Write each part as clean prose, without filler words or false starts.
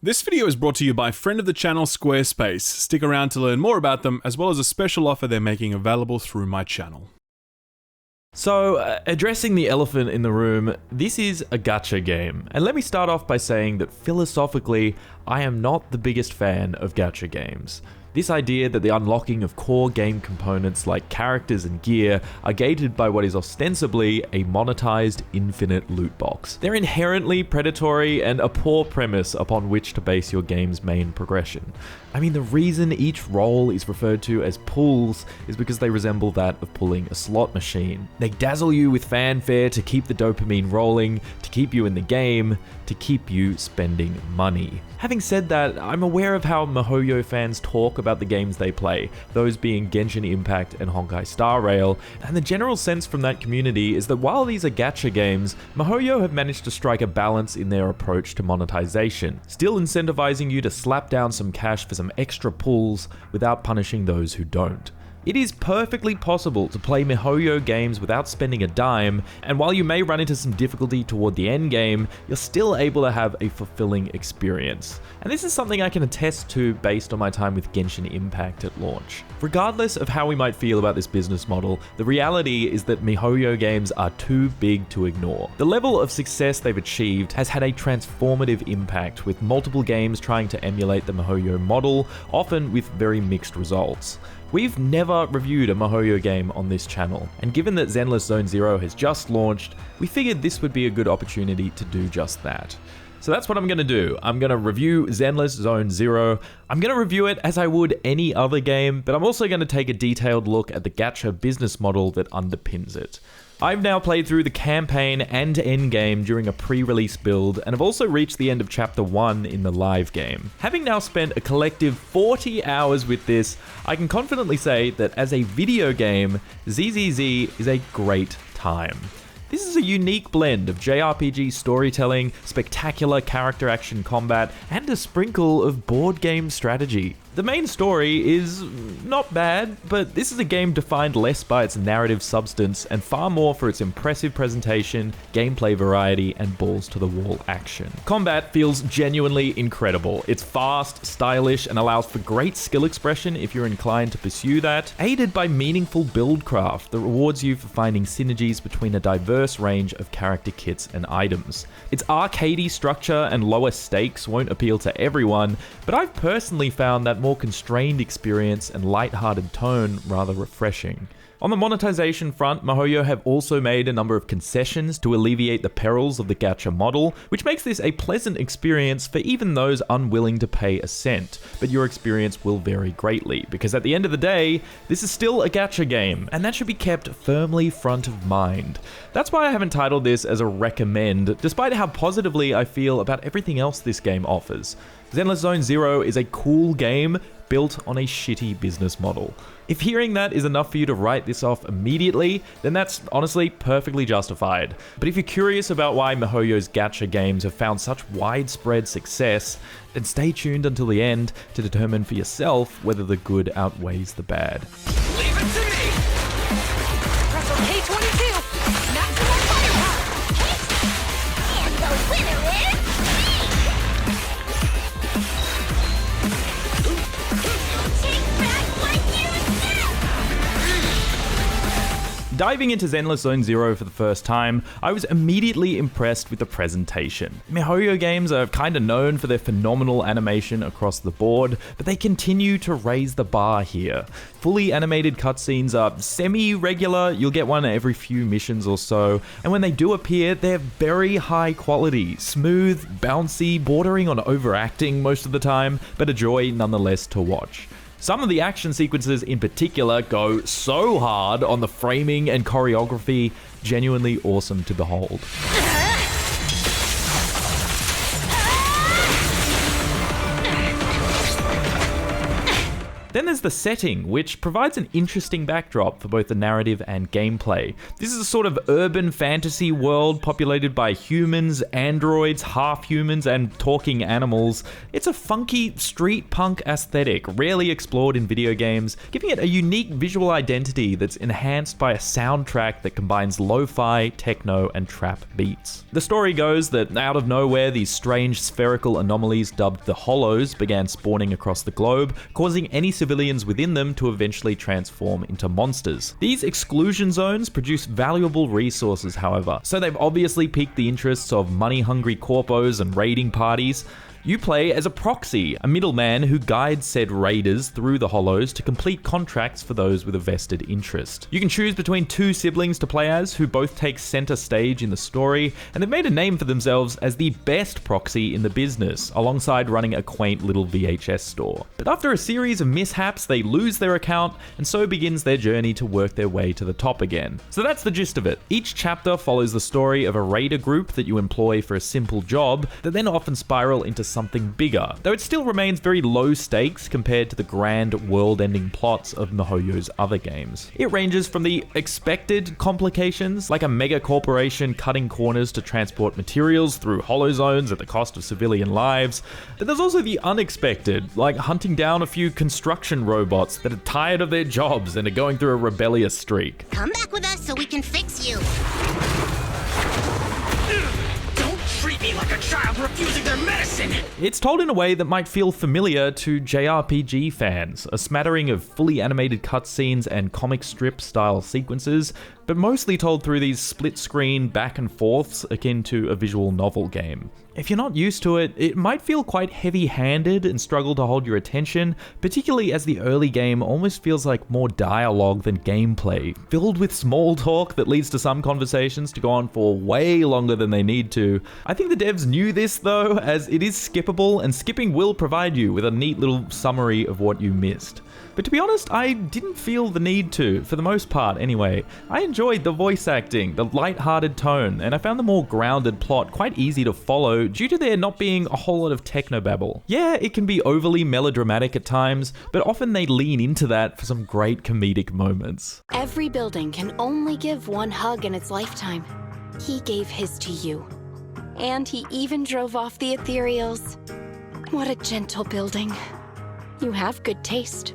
This video is brought to you by friend of the channel Squarespace. Stick around to learn more about them, as well as a special offer they're making available through my channel. So, addressing the elephant in the room, this is a gacha game. And let me start off by saying that philosophically, I am not the biggest fan of gacha games. This idea that the unlocking of core game components like characters and gear are gated by what is ostensibly a monetized infinite loot box. They're inherently predatory and a poor premise upon which to base your game's main progression. I mean, the reason each role is referred to as pulls is because they resemble that of pulling a slot machine. They dazzle you with fanfare to keep the dopamine rolling, to keep you in the game, to keep you spending money. Having said that, I'm aware of how Mihoyo fans talk about the games they play, those being Genshin Impact and Honkai Star Rail, and the general sense from that community is that while these are gacha games, Mihoyo have managed to strike a balance in their approach to monetization, still incentivizing you to slap down some cash for some extra pulls without punishing those who don't. It is perfectly possible to play Mihoyo games without spending a dime, and while you may run into some difficulty toward the endgame, you're still able to have a fulfilling experience. And this is something I can attest to based on my time with Genshin Impact at launch. Regardless of how we might feel about this business model, the reality is that Mihoyo games are too big to ignore. The level of success they've achieved has had a transformative impact, with multiple games trying to emulate the Mihoyo model, often with very mixed results. We've never reviewed a Mihoyo game on this channel, and given that Zenless Zone Zero has just launched, we figured this would be a good opportunity to do just that. So that's what I'm going to do. I'm going to review Zenless Zone Zero. I'm going to review it as I would any other game, but I'm also going to take a detailed look at the gacha business model that underpins it. I've now played through the campaign and endgame during a pre-release build, and have also reached the end of Chapter 1 in the live game. Having now spent a collective 40 hours with this, I can confidently say that as a video game, ZZZ is a great time. This is a unique blend of JRPG storytelling, spectacular character action combat, and a sprinkle of board game strategy. The main story is not bad, but this is a game defined less by its narrative substance and far more for its impressive presentation, gameplay variety, and balls-to-the-wall action. Combat feels genuinely incredible. It's fast, stylish, and allows for great skill expression if you're inclined to pursue that, aided by meaningful buildcraft that rewards you for finding synergies between a diverse range of character kits and items. Its arcadey structure and lower stakes won't appeal to everyone, but I've personally found that more constrained experience and light-hearted tone rather refreshing. On the monetization front, Mihoyo have also made a number of concessions to alleviate the perils of the gacha model, which makes this a pleasant experience for even those unwilling to pay a cent, but your experience will vary greatly, because at the end of the day, this is still a gacha game, and that should be kept firmly front of mind. That's why I haven't titled this as a recommend, despite how positively I feel about everything else this game offers. Zenless Zone Zero is a cool game built on a shitty business model. If hearing that is enough for you to write this off immediately, then that's honestly perfectly justified. But if you're curious about why Mihoyo's gacha games have found such widespread success, then stay tuned until the end to determine for yourself whether the good outweighs the bad. Leave it to me! Press on K22! Maximum firepower! And the winner is... Diving into Zenless Zone Zero for the first time, I was immediately impressed with the presentation. Mihoyo games are kinda known for their phenomenal animation across the board, but they continue to raise the bar here. Fully animated cutscenes are semi-regular, you'll get one every few missions or so, and when they do appear, they're very high quality, smooth, bouncy, bordering on overacting most of the time, but a joy nonetheless to watch. Some of the action sequences in particular go so hard on the framing and choreography, genuinely awesome to behold. Then there's the setting, which provides an interesting backdrop for both the narrative and gameplay. This is a sort of urban fantasy world populated by humans, androids, half-humans, and talking animals. It's a funky street punk aesthetic, rarely explored in video games, giving it a unique visual identity that's enhanced by a soundtrack that combines lo-fi, techno, and trap beats. The story goes that out of nowhere, these strange spherical anomalies dubbed the Hollows began spawning across the globe, causing any civilians within them to eventually transform into monsters. These exclusion zones produce valuable resources, however, so they've obviously piqued the interests of money-hungry corpos and raiding parties. You play as a proxy, a middleman who guides said raiders through the Hollows to complete contracts for those with a vested interest. You can choose between two siblings to play as, who both take center stage in the story, and they've made a name for themselves as the best proxy in the business, alongside running a quaint little VHS store. But after a series of mishaps, they lose their account, and so begins their journey to work their way to the top again. So that's the gist of it. Each chapter follows the story of a raider group that you employ for a simple job, that then often spiral into something bigger, though it still remains very low stakes compared to the grand world-ending plots of Mihoyo's other games. It ranges from the expected complications, like a mega corporation cutting corners to transport materials through hollow zones at the cost of civilian lives, but there's also the unexpected, like hunting down a few construction robots that are tired of their jobs and are going through a rebellious streak. Come back with us so we can fix you. Treat me like a child refusing their medicine! It's told in a way that might feel familiar to JRPG fans, a smattering of fully animated cutscenes and comic strip style sequences, but mostly told through these split-screen back and forths akin to a visual novel game. If you're not used to it, it might feel quite heavy-handed and struggle to hold your attention, particularly as the early game almost feels like more dialogue than gameplay, filled with small talk that leads to some conversations to go on for way longer than they need to. I think the devs knew this though, as it is skippable, and skipping will provide you with a neat little summary of what you missed. But to be honest, I didn't feel the need to, for the most part anyway. I enjoyed the voice acting, the light-hearted tone, and I found the more grounded plot quite easy to follow due to there not being a whole lot of technobabble. Yeah, it can be overly melodramatic at times, but often they lean into that for some great comedic moments. Every building can only give one hug in its lifetime. He gave his to you. And he even drove off the ethereals. What a gentle building. You have good taste.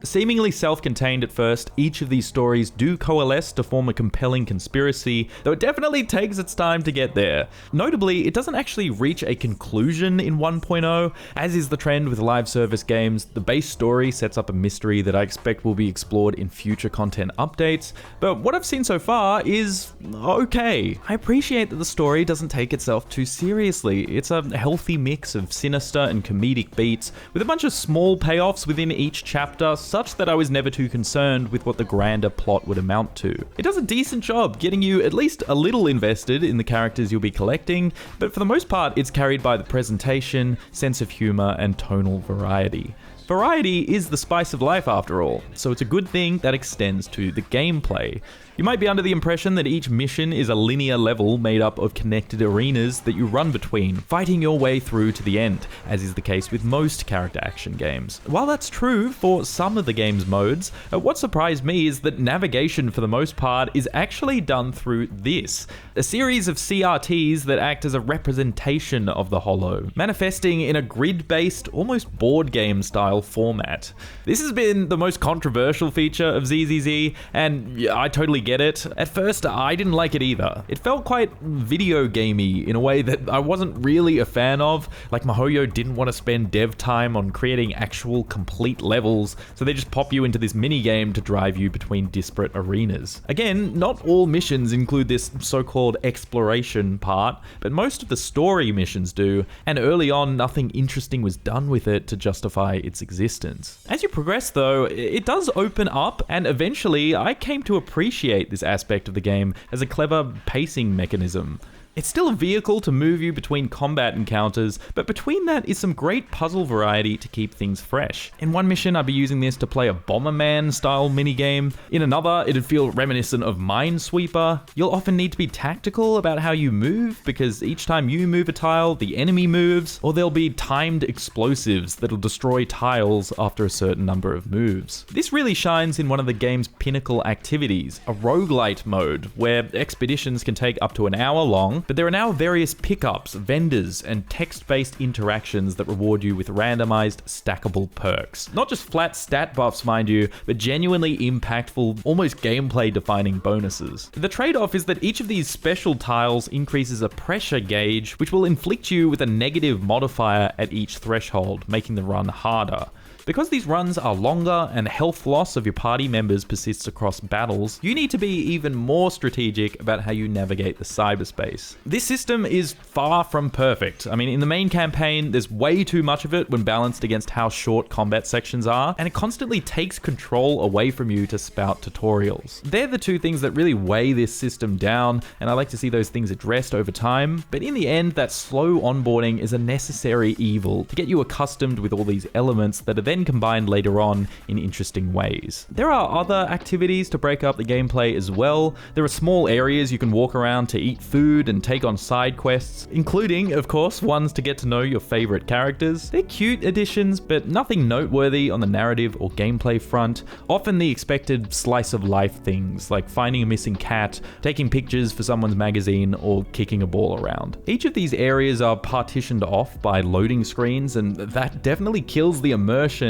Seemingly self-contained at first, each of these stories do coalesce to form a compelling conspiracy, though it definitely takes its time to get there. Notably, it doesn't actually reach a conclusion in 1.0. As is the trend with live service games, the base story sets up a mystery that I expect will be explored in future content updates, but what I've seen so far is okay. I appreciate that the story doesn't take itself too seriously. It's a healthy mix of sinister and comedic beats, with a bunch of small payoffs within each chapter, such that I was never too concerned with what the grander plot would amount to. It does a decent job getting you at least a little invested in the characters you'll be collecting, but for the most part it's carried by the presentation, sense of humor, and tonal variety. Variety is the spice of life after all, so it's a good thing that extends to the gameplay. You might be under the impression that each mission is a linear level made up of connected arenas that you run between, fighting your way through to the end, as is the case with most character action games. While that's true for some of the game's modes, what surprised me is that navigation for the most part is actually done through this, a series of CRTs that act as a representation of the Hollow, manifesting in a grid-based, almost board game style format. This has been the most controversial feature of ZZZ, and yeah, I totally get it. At first, I didn't like it either. It felt quite video gamey in a way that I wasn't really a fan of. Like Mihoyo didn't want to spend dev time on creating actual complete levels, so they just pop you into this mini game to drive you between disparate arenas. Again, not all missions include this so-called exploration part, but most of the story missions do, and early on, nothing interesting was done with it to justify its existence. As you progress though, it does open up, and eventually I came to appreciate this aspect of the game as a clever pacing mechanism. It's still a vehicle to move you between combat encounters, but between that is some great puzzle variety to keep things fresh. In one mission, I'd be using this to play a Bomberman style minigame. In another, it'd feel reminiscent of Minesweeper. You'll often need to be tactical about how you move, because each time you move a tile, the enemy moves, or there'll be timed explosives that'll destroy tiles after a certain number of moves. This really shines in one of the game's pinnacle activities, a roguelite mode, where expeditions can take up to an hour long, but there are now various pickups, vendors, and text-based interactions that reward you with randomized, stackable perks. Not just flat stat buffs, mind you, but genuinely impactful, almost gameplay-defining bonuses. The trade-off is that each of these special tiles increases a pressure gauge, which will inflict you with a negative modifier at each threshold, making the run harder. Because these runs are longer and health loss of your party members persists across battles, you need to be even more strategic about how you navigate the cyberspace. This system is far from perfect. I mean, in the main campaign, there's way too much of it when balanced against how short combat sections are, and it constantly takes control away from you to spout tutorials. They're the two things that really weigh this system down, and I like to see those things addressed over time, but in the end, that slow onboarding is a necessary evil to get you accustomed with all these elements that are then combined later on in interesting ways. There are other activities to break up the gameplay as well. There are small areas you can walk around to eat food and take on side quests, including, of course, ones to get to know your favorite characters. They're cute additions, but nothing noteworthy on the narrative or gameplay front. Often the expected slice of life things, like finding a missing cat, taking pictures for someone's magazine, or kicking a ball around. Each of these areas are partitioned off by loading screens, and that definitely kills the immersion,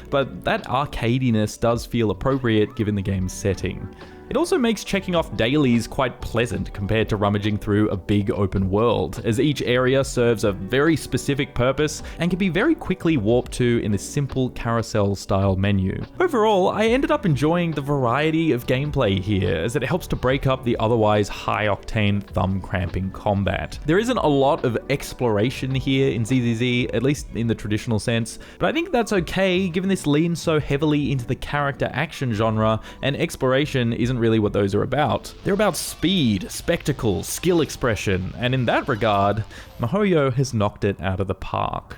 but that arcadiness does feel appropriate given the game's setting. It also makes checking off dailies quite pleasant compared to rummaging through a big open world, as each area serves a very specific purpose and can be very quickly warped to in this simple carousel-style menu. Overall, I ended up enjoying the variety of gameplay here, as it helps to break up the otherwise high-octane, thumb-cramping combat. There isn't a lot of exploration here in ZZZ, at least in the traditional sense, but I think that's okay given this leans so heavily into the character action genre, and exploration isn't really what those are about. They're about speed, spectacle, skill expression, and in that regard, Mihoyo has knocked it out of the park.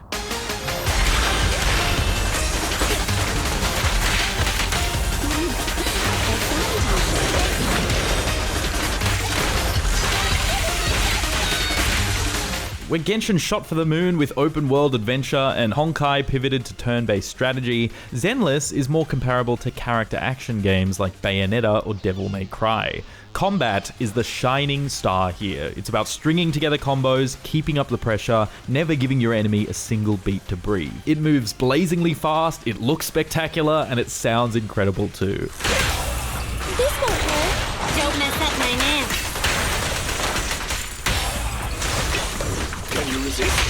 Where Genshin shot for the moon with open world adventure and Honkai pivoted to turn-based strategy, Zenless is more comparable to character action games like Bayonetta or Devil May Cry. Combat is the shining star here. It's about stringing together combos, keeping up the pressure, never giving your enemy a single beat to breathe. It moves blazingly fast, it looks spectacular, and it sounds incredible too. This won't hurt. Don't mess up my man. Can you resist?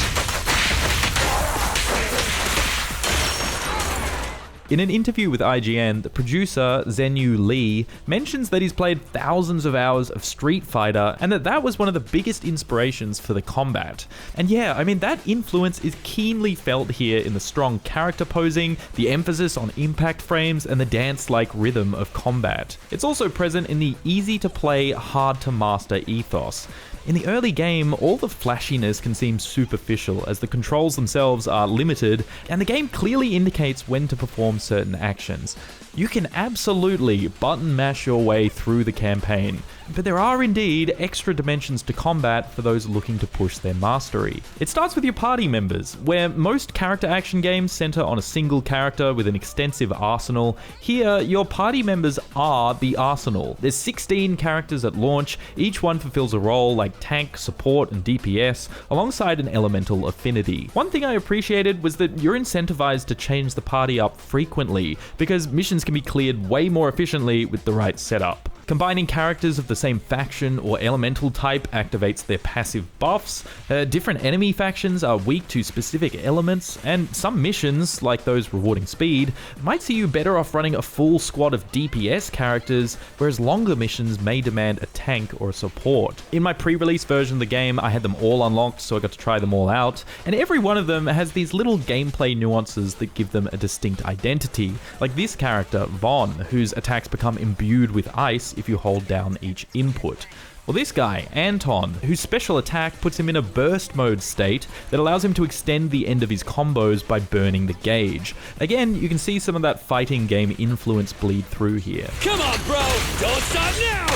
In an interview with IGN, the producer, Zhenyu Lee, mentions that he's played thousands of hours of Street Fighter and that was one of the biggest inspirations for the combat. And yeah, I mean, that influence is keenly felt here in the strong character posing, the emphasis on impact frames, and the dance-like rhythm of combat. It's also present in the easy-to-play, hard-to-master ethos. In the early game, all the flashiness can seem superficial as the controls themselves are limited, and the game clearly indicates when to perform certain actions. You can absolutely button mash your way through the campaign, but there are indeed extra dimensions to combat for those looking to push their mastery. It starts with your party members, where most character action games center on a single character with an extensive arsenal. Here, your party members are the arsenal. There's 16 characters at launch, each one fulfills a role like tank, support, and DPS, alongside an elemental affinity. One thing I appreciated was that you're incentivized to change the party up frequently, because missions can be cleared way more efficiently with the right setup. Combining characters of the same faction or elemental type activates their passive buffs. Different enemy factions are weak to specific elements, and some missions, like those rewarding speed, might see you better off running a full squad of DPS characters, whereas longer missions may demand a tank or a support. In my pre-release version of the game, I had them all unlocked, so I got to try them all out, and every one of them has these little gameplay nuances that give them a distinct identity, like this character, Vaughn, whose attacks become imbued with ice if you hold down each input. Or this guy, Anton, whose special attack puts him in a burst mode state that allows him to extend the end of his combos by burning the gauge. Again, you can see some of that fighting game influence bleed through here. Come on, bro! Don't stop now!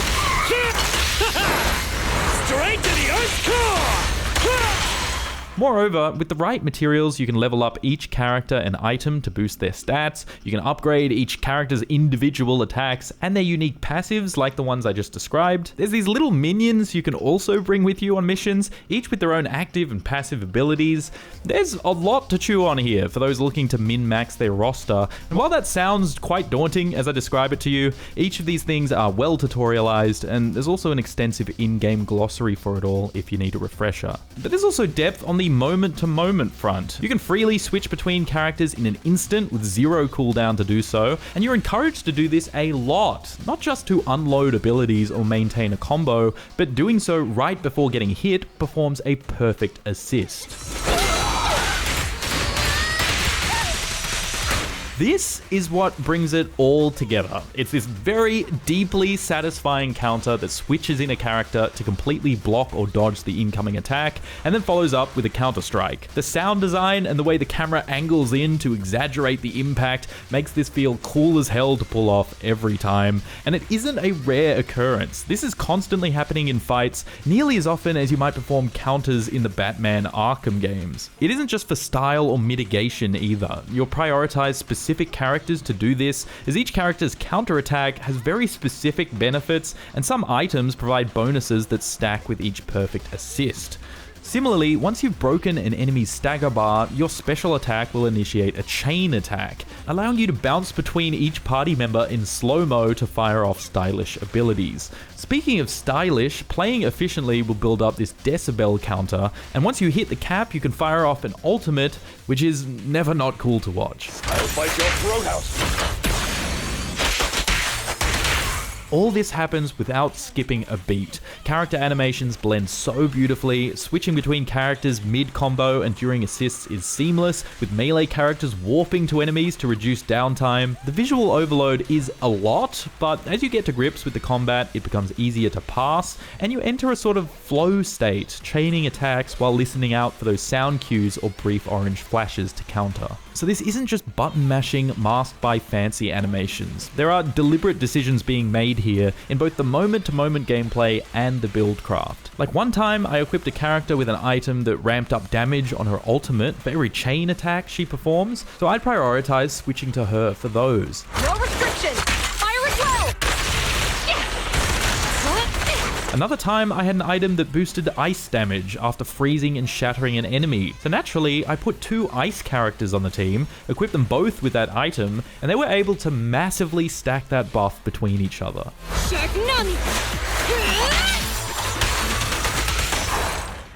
Straight to the Earth's core! Moreover, with the right materials, you can level up each character and item to boost their stats, you can upgrade each character's individual attacks and their unique passives like the ones I just described. There's these little minions you can also bring with you on missions, each with their own active and passive abilities. There's a lot to chew on here for those looking to min-max their roster, and while that sounds quite daunting as I describe it to you, each of these things are well tutorialized, and there's also an extensive in-game glossary for it all if you need a refresher. But there's also depth on the moment-to-moment front. You can freely switch between characters in an instant with zero cooldown to do so, and you're encouraged to do this a lot, not just to unload abilities or maintain a combo, but doing so right before getting hit performs a perfect assist. This is what brings it all together. It's this very deeply satisfying counter that switches in a character to completely block or dodge the incoming attack, and then follows up with a counter strike. The sound design and the way the camera angles in to exaggerate the impact makes this feel cool as hell to pull off every time, and it isn't a rare occurrence. This is constantly happening in fights, nearly as often as you might perform counters in the Batman Arkham games. It isn't just for style or mitigation either. You'll prioritize specific characters to do this, as each character's counterattack has very specific benefits, and some items provide bonuses that stack with each perfect assist. Similarly, once you've broken an enemy's stagger bar, your special attack will initiate a chain attack, allowing you to bounce between each party member in slow-mo to fire off stylish abilities. Speaking of stylish, playing efficiently will build up this decibel counter, and once you hit the cap, you can fire off an ultimate, which is never not cool to watch. I'll fight your throat house! All this happens without skipping a beat. Character animations blend so beautifully, switching between characters mid-combo and during assists is seamless, with melee characters warping to enemies to reduce downtime. The visual overload is a lot, but as you get to grips with the combat, it becomes easier to pass, and you enter a sort of flow state, chaining attacks while listening out for those sound cues or brief orange flashes to counter. So this isn't just button mashing masked by fancy animations. There are deliberate decisions being made here in both the moment-to-moment gameplay and the build craft. Like one time, I equipped a character with an item that ramped up damage on her ultimate for every chain attack she performs, so I'd prioritize switching to her for those. No restrictions! Fire as well! Another time, I had an item that boosted ice damage after freezing and shattering an enemy. So naturally, I put two ice characters on the team, equipped them both with that item, and they were able to massively stack that buff between each other.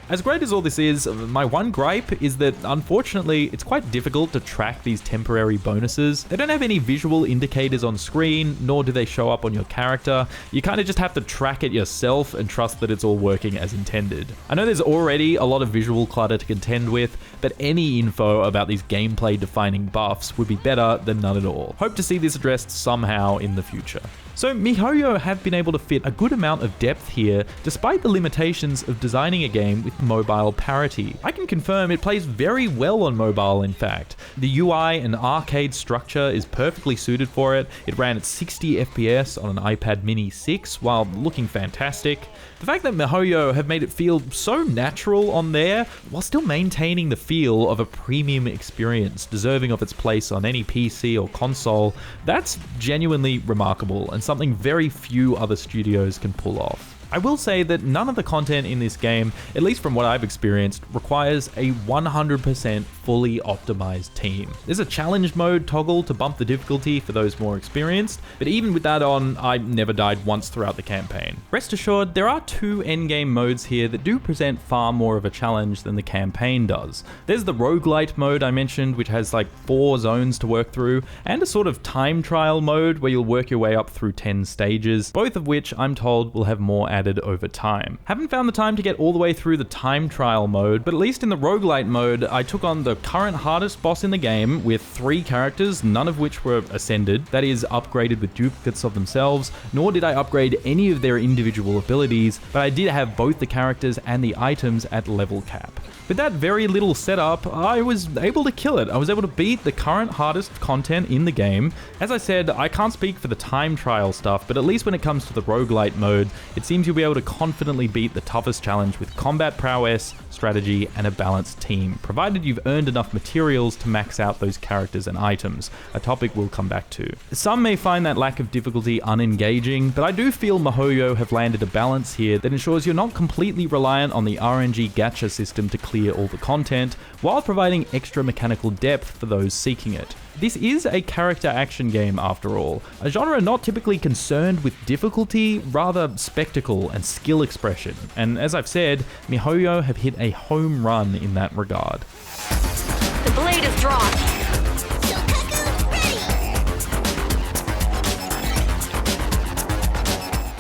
As great as all this is, my one gripe is that unfortunately it's quite difficult to track these temporary bonuses. They don't have any visual indicators on screen, nor do they show up on your character. You kind of just have to track it yourself and trust that it's all working as intended. I know there's already a lot of visual clutter to contend with, but any info about these gameplay defining buffs would be better than none at all. Hope to see this addressed somehow in the future. So Mihoyo have been able to fit a good amount of depth here, despite the limitations of designing a game with mobile parity. I can confirm it plays very well on mobile, in fact. The UI and arcade structure is perfectly suited for it. It ran at 60 FPS on an iPad mini 6 while looking fantastic. The fact that Mihoyo have made it feel so natural on there, while still maintaining the feel of a premium experience deserving of its place on any PC or console, that's genuinely remarkable and something very few other studios can pull off. I will say that none of the content in this game, at least from what I've experienced, requires a 100% fully optimized team. There's a challenge mode toggle to bump the difficulty for those more experienced, but even with that on, I never died once throughout the campaign. Rest assured, there are two endgame modes here that do present far more of a challenge than the campaign does. There's the roguelite mode I mentioned, which has like 4 zones to work through, and a sort of time trial mode where you'll work your way up through 10 stages, both of which I'm told will have more added over time. Haven't found the time to get all the way through the time trial mode, but at least in the roguelite mode, I took on the current hardest boss in the game with 3 characters, none of which were ascended, that is, upgraded with duplicates of themselves, nor did I upgrade any of their individual abilities, but I did have both the characters and the items at level cap. With that very little setup, I was able to kill it. I was able to beat the current hardest content in the game. As I said, I can't speak for the time trial stuff, but at least when it comes to the roguelite mode, it seems you'll be able to confidently beat the toughest challenge with combat prowess, strategy, and a balanced team, provided you've earned enough materials to max out those characters and items, a topic we'll come back to. Some may find that lack of difficulty unengaging, but I do feel Mihoyo have landed a balance here that ensures you're not completely reliant on the RNG gacha system to clear all the content, while providing extra mechanical depth for those seeking it. This is a character action game after all, a genre not typically concerned with difficulty, rather spectacle and skill expression, and as I've said, Mihoyo have hit a home run in that regard. The blade is drawn.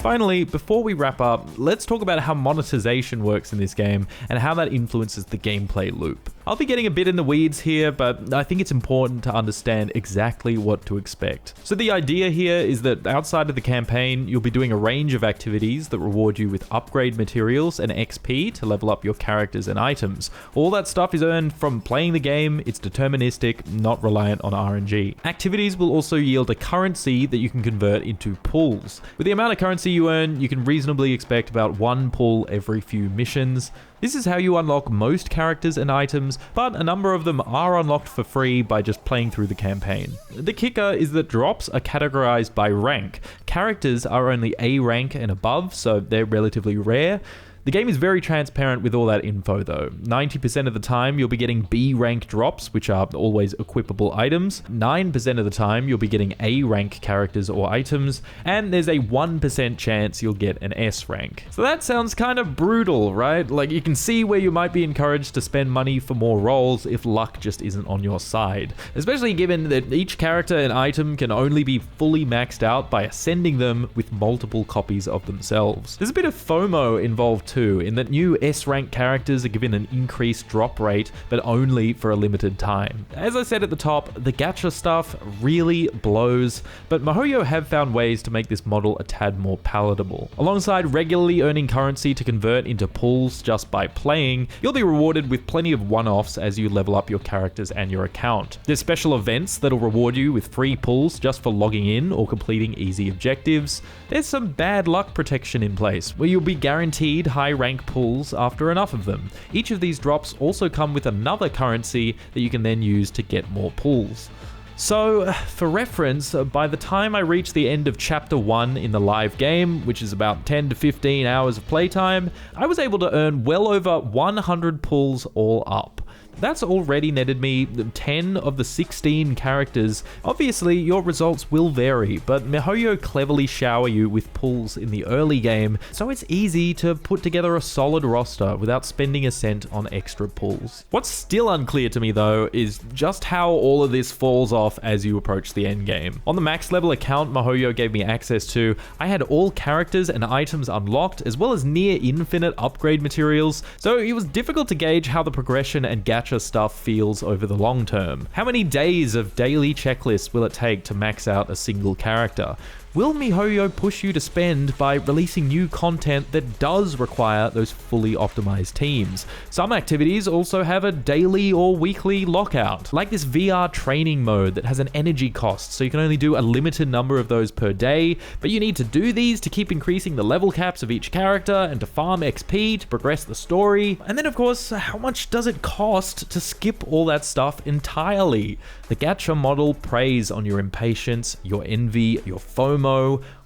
Finally, before we wrap up, let's talk about how monetization works in this game and how that influences the gameplay loop. I'll be getting a bit in the weeds here, but I think it's important to understand exactly what to expect. So the idea here is that outside of the campaign, you'll be doing a range of activities that reward you with upgrade materials and XP to level up your characters and items. All that stuff is earned from playing the game, it's deterministic, not reliant on RNG. Activities will also yield a currency that you can convert into pulls. With the amount of currency you earn, you can reasonably expect about 1 pull every few missions. This is how you unlock most characters and items, but a number of them are unlocked for free by just playing through the campaign. The kicker is that drops are categorized by rank. Characters are only A rank and above, so they're relatively rare. The game is very transparent with all that info though. 90% of the time you'll be getting B rank drops, which are always equipable items. 9% of the time you'll be getting A rank characters or items, and there's a 1% chance you'll get an S rank. So that sounds kind of brutal, right? Like, you can see where you might be encouraged to spend money for more rolls if luck just isn't on your side. Especially given that each character and item can only be fully maxed out by ascending them with multiple copies of themselves. There's a bit of FOMO involved too, in that new S-rank characters are given an increased drop rate, but only for a limited time. As I said at the top, the gacha stuff really blows, but Mihoyo have found ways to make this model a tad more palatable. Alongside regularly earning currency to convert into pulls just by playing, you'll be rewarded with plenty of one-offs as you level up your characters and your account. There's special events that'll reward you with free pulls just for logging in or completing easy objectives. There's some bad luck protection in place, where you'll be guaranteed high rank pulls after enough of them. Each of these drops also come with another currency that you can then use to get more pulls. So, for reference, by the time I reached the end of Chapter 1 in the live game, which is about 10 to 15 hours of playtime, I was able to earn well over 100 pulls all up. That's already netted me 10 of the 16 characters. Obviously, your results will vary, but Mihoyo cleverly shower you with pulls in the early game, so it's easy to put together a solid roster without spending a cent on extra pulls. What's still unclear to me though is just how all of this falls off as you approach the end game. On the max level account Mihoyo gave me access to, I had all characters and items unlocked, as well as near infinite upgrade materials, so it was difficult to gauge how the progression and gacha stuff feels over the long term. How many days of daily checklists will it take to max out a single character? Will Mihoyo push you to spend by releasing new content that does require those fully optimized teams? Some activities also have a daily or weekly lockout, like this VR training mode that has an energy cost, so you can only do a limited number of those per day, but you need to do these to keep increasing the level caps of each character and to farm XP to progress the story. And then of course, how much does it cost to skip all that stuff entirely? The gacha model preys on your impatience, your envy, your FOMO,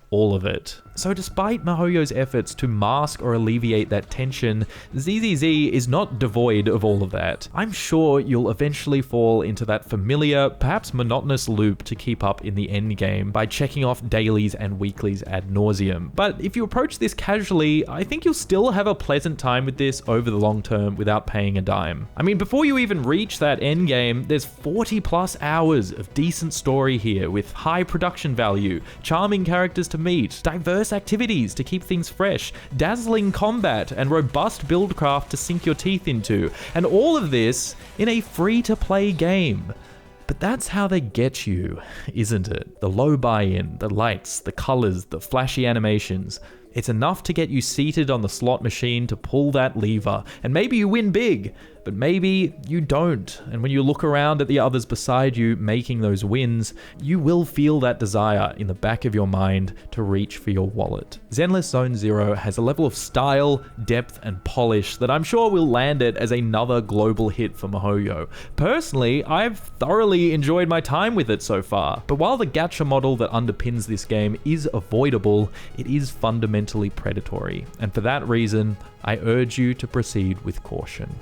all of it. So despite Mihoyo's efforts to mask or alleviate that tension, ZZZ is not devoid of all of that. I'm sure you'll eventually fall into that familiar, perhaps monotonous loop to keep up in the endgame by checking off dailies and weeklies ad nauseum. But if you approach this casually, I think you'll still have a pleasant time with this over the long term without paying a dime. I mean, before you even reach that endgame, there's 40 plus hours of decent story here with high production value, charming characters to meet, diverse diverse activities to keep things fresh, dazzling combat, and robust buildcraft to sink your teeth into, and all of this in a free-to-play game. But that's how they get you, isn't it? The low buy-in, the lights, the colors, the flashy animations. It's enough to get you seated on the slot machine to pull that lever, and maybe you win big, but maybe you don't. And when you look around at the others beside you making those wins, you will feel that desire in the back of your mind to reach for your wallet. Zenless Zone Zero has a level of style, depth, and polish that I'm sure will land it as another global hit for Mihoyo. Personally, I've thoroughly enjoyed my time with it so far, but while the gacha model that underpins this game is avoidable, it is fundamentally predatory, and for that reason, I urge you to proceed with caution.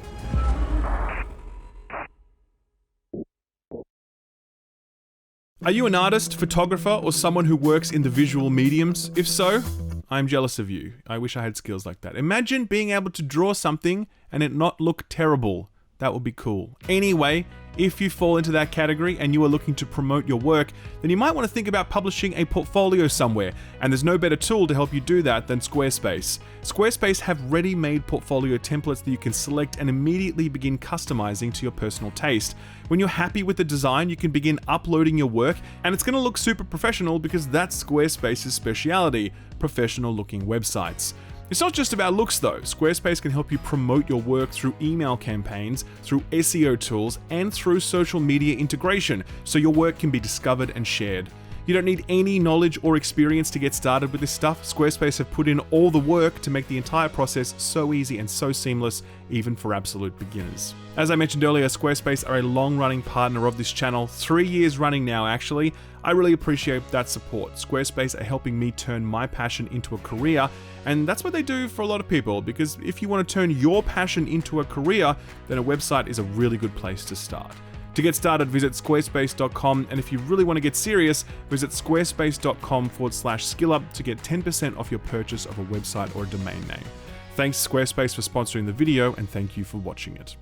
Are you an artist, photographer, or someone who works in the visual mediums? If so, I'm jealous of you. I wish I had skills like that. Imagine being able to draw something and it not look terrible. That would be cool. Anyway, if you fall into that category and you are looking to promote your work, then you might want to think about publishing a portfolio somewhere, and there's no better tool to help you do that than Squarespace. Squarespace have ready-made portfolio templates that you can select and immediately begin customizing to your personal taste. When you're happy with the design, you can begin uploading your work, and it's going to look super professional because that's Squarespace's speciality, professional-looking websites. It's not just about looks though. Squarespace can help you promote your work through email campaigns, through SEO tools, and through social media integration, so your work can be discovered and shared. You don't need any knowledge or experience to get started with this stuff. Squarespace have put in all the work to make the entire process so easy and so seamless, even for absolute beginners. As I mentioned earlier, Squarespace are a long-running partner of this channel, 3 years running now actually. I really appreciate that support. Squarespace are helping me turn my passion into a career, and that's what they do for a lot of people, because if you want to turn your passion into a career, then a website is a really good place to start. To get started, visit squarespace.com, and if you really want to get serious, visit squarespace.com/skillup to get 10% off your purchase of a website or a domain name. Thanks Squarespace for sponsoring the video, and thank you for watching it.